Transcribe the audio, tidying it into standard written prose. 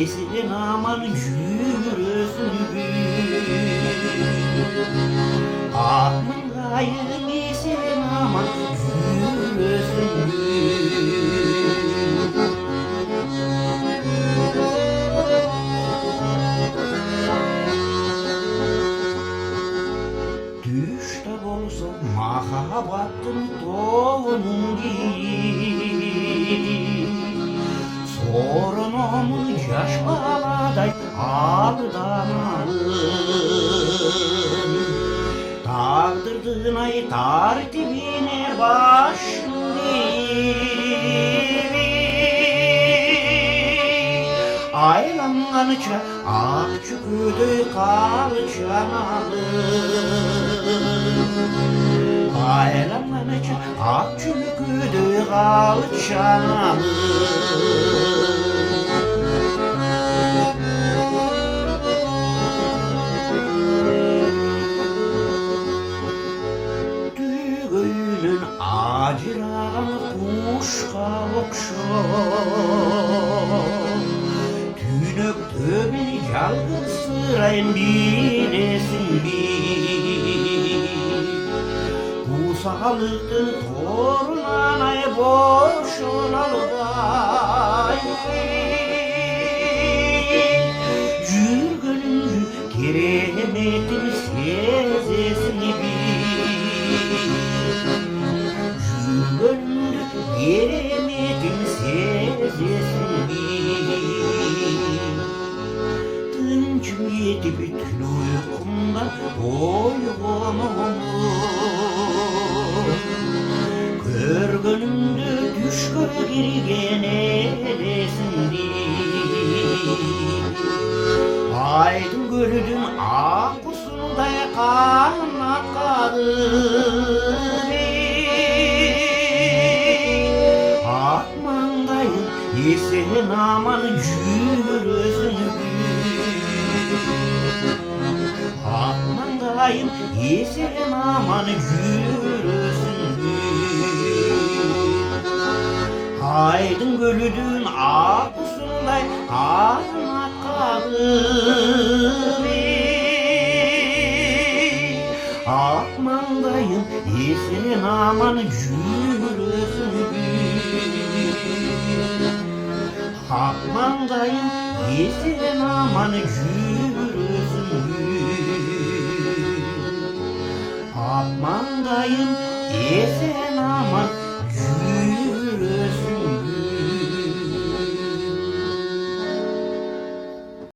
yesin aman cürüsün aman gayım yesin aman cürüsün düşte bolsa mahabatın doğunun Sorunumun yaş baladay aldanalım Tağdırdın ay tartibine başlı Aylanganıça akçüküdü kalçanalım Aylanganıça akçüküdü kalçanalım Düğünün acıran kuşka okşar Tünök töbeli yalgız sırayın bilesin bir Bu sağlıklı torunanay boşunalıday Cürgünün keremetin sezesin Cürgünün keremetin sezesin Tıncım yedi bütün uykumdan doyumum Görgünümde düş gölgeri edesin Aydın gördüm akusunda kanatları Akmandayım yesin aman cürüsün Akmandayım yesin aman cürüsün Aydın gölüdün akusunda kanatları Akmandayım yesin aman cürüsün Akmandayım yesin aman cürüsün Akmandayım yesin